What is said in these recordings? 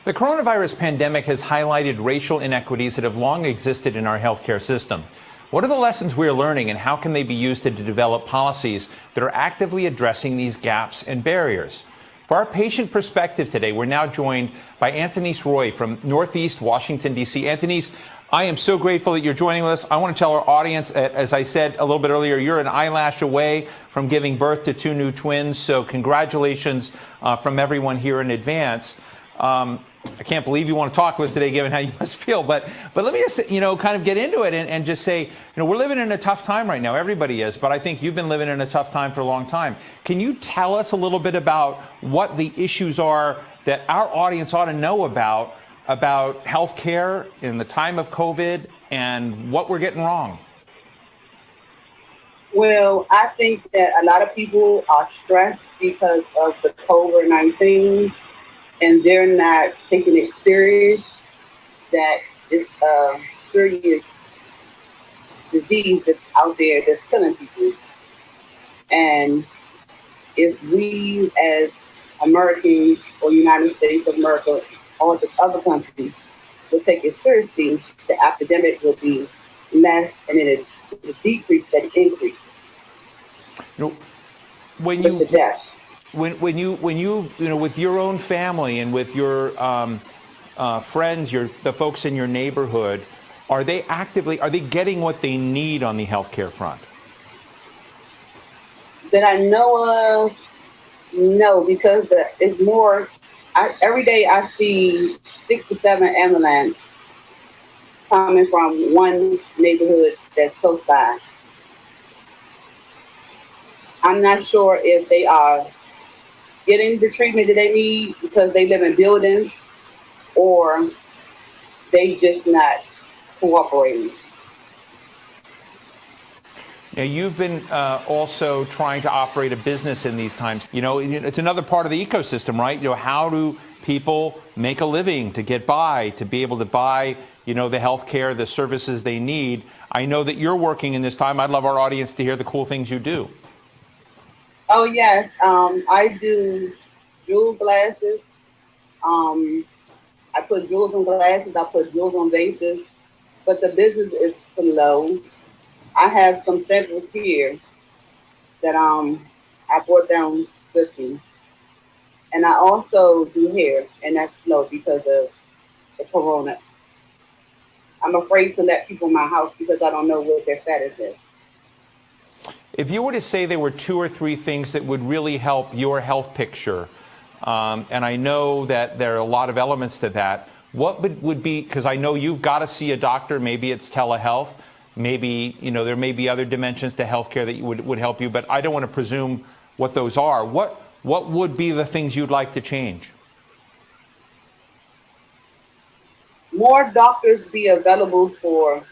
The coronavirus pandemic has highlighted racial inequities that have long existed in our healthcare system. What are the lessons we are learning, and how can they be used to develop policies that are actively addressing these gaps and barriers? For our patient perspective today, we're now joined by Antonice Roy from Northeast Washington, D.C. Antonice, I am so grateful that you're joining us. I want to tell our audience, as I said a little bit earlier, you're an eyelash away from giving birth to 2 new twins, so congratulations from everyone here in advance. I can't believe you want to talk to us today, given how you must feel. But let me just, kind of get into it and just say, we're living in a tough time right now. Everybody is. But I think you've been living in a tough time for a long time. Can you tell us a little bit about what the issues are that our audience ought to know about health care in the time of COVID and what we're getting wrong? Well, I think that a lot of people are stressed because of the COVID-19. And they're not taking it serious, that it's a serious disease that's out there that's killing people. And if we as Americans or United States of America or the other countries will take it seriously, the epidemic will be less and it will decrease than increase. When you with your own family and with your friends, the folks in your neighborhood, are they getting what they need on the healthcare front? That I know of, no, because it's more. Every day I see 6 to 7 ambulances coming from one neighborhood that's close by. I'm not sure if they are getting the treatment that they need because they live in buildings, or they just not cooperating. Now, you've been also trying to operate a business in these times. It's another part of the ecosystem, right? How do people make a living to get by, to be able to buy, the health care, the services they need? I know that you're working in this time. I'd love our audience to hear the cool things you do. Oh, yes. I do jewel glasses. I put jewels on glasses. I put jewels on vases. But the business is slow. I have some samples here that I brought down with me. And I also do hair, and that's slow because of the corona. I'm afraid to let people in my house because I don't know what their status is. If you were to say there were 2 or 3 things that would really help your health picture, and I know that there are a lot of elements to that, what would be, because I know you've got to see a doctor, maybe it's telehealth, maybe, there may be other dimensions to healthcare that would help you, but I don't want to presume what those are. What would be the things you'd like to change? More doctors be available for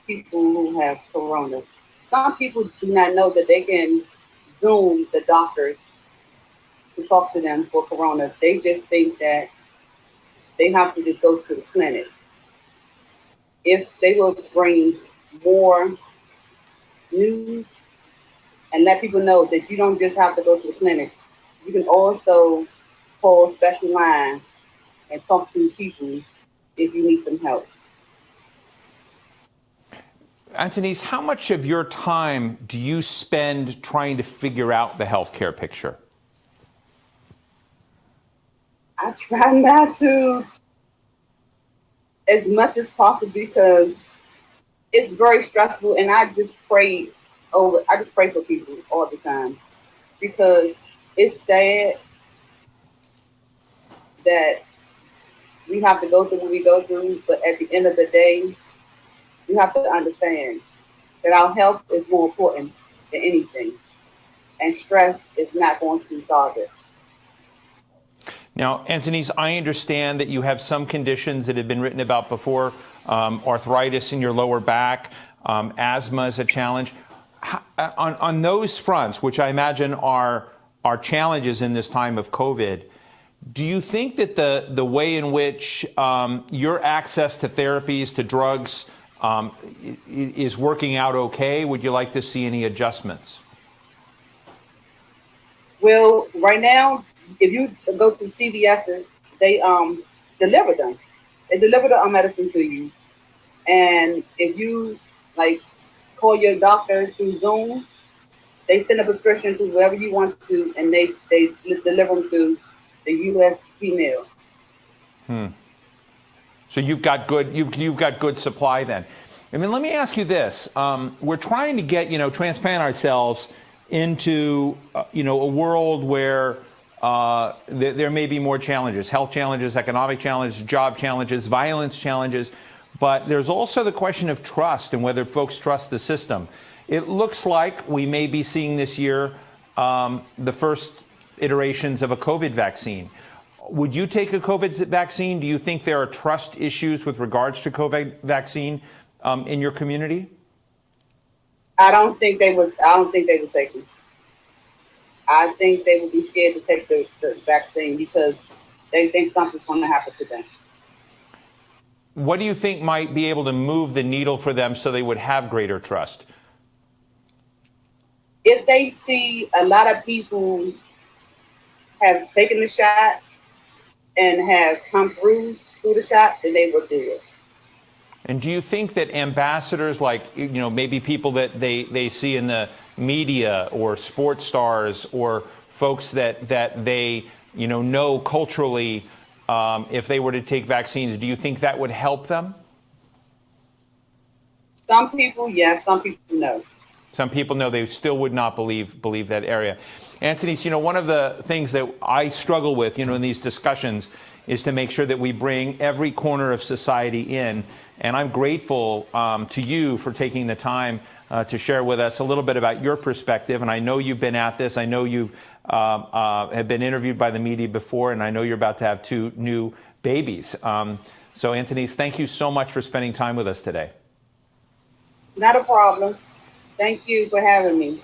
people who have corona. Some people do not know that they can Zoom the doctors to talk to them for corona. They just think that they have to just go to the clinic. If they will bring more news and let people know that you don't just have to go to the clinic, you can also call a special line and talk to people if you need some help. Antonice, how much of your time do you spend trying to figure out the healthcare picture? I try not to as much as possible because it's very stressful, and I just pray for people all the time because it's sad that we have to go through what we go through, but at the end of the day, you have to understand that our health is more important than anything, and stress is not going to solve it. Now, Antonice, I understand that you have some conditions that have been written about before, arthritis in your lower back, asthma is a challenge. On those fronts, which I imagine are challenges in this time of COVID, do you think that the way in which your access to therapies, to drugs, is working out okay? Would you like to see any adjustments? Well, right now, if you go to CVS, they deliver them. They deliver the medicine to you. And if you like call your doctor through Zoom, they send a prescription to whoever you want to, and they deliver them to the U.S. female. So you've got good supply then. I mean, let me ask you this: we're trying to get transplant ourselves into a world where there may be more challenges, health challenges, economic challenges, job challenges, violence challenges, but there's also the question of trust and whether folks trust the system. It looks like we may be seeing this year the first iterations of a COVID vaccine. Would you take a COVID vaccine? Do you think there are trust issues with regards to COVID vaccine in your community? I don't think they would take it. I think they would be scared to take the vaccine because they think something's going to happen to them. What do you think might be able to move the needle for them so they would have greater trust? If they see a lot of people have taken the shot and have come through the shot, then they will do it. And do you think that ambassadors like, maybe people that they see in the media or sports stars or folks that they, know culturally, if they were to take vaccines, do you think that would help them? Some people, yes. Some people, no. Some people know they still would not believe that area. Antonice, one of the things that I struggle with, in these discussions is to make sure that we bring every corner of society in. And I'm grateful to you for taking the time to share with us a little bit about your perspective. And I know you've been at this. I know you have been interviewed by the media before, and I know you're about to have 2 new babies. So, Antonice, thank you so much for spending time with us today. Not a problem. Thank you for having me.